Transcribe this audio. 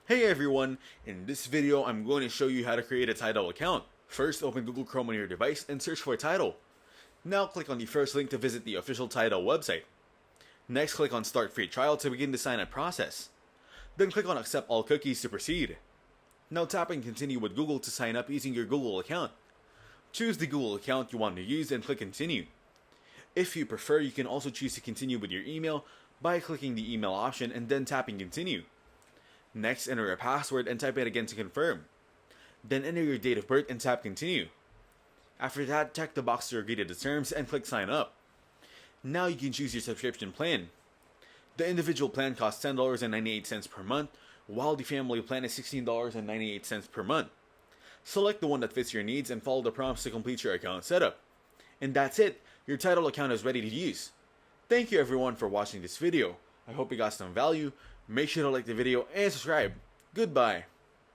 Hey everyone, in this video I'm going to show you how to create a Tidal account. First, open Google Chrome on your device and search for Tidal. Now click on the first link to visit the official Tidal website. Next, click on Start Free Trial to begin the sign-up process. Then click on Accept All Cookies to proceed. Now tap and continue with Google to sign up using your Google account. Choose the Google account you want to use and click Continue. If you prefer, you can also choose to continue with your email by clicking the email option and then tapping Continue. Next, enter a password and type it again to confirm. Then enter your date of birth and tap Continue. After that, check the box to agree to the terms and click Sign Up. Now you can choose your subscription plan. The individual plan costs $10.98 per month, while the family plan is $16.98 per month. Select the one that fits your needs and follow the prompts to complete your account setup. And that's it, your Tidal account is ready to use. Thank you everyone for watching this video. I hope you got some value. Make sure to like the video and subscribe. Goodbye.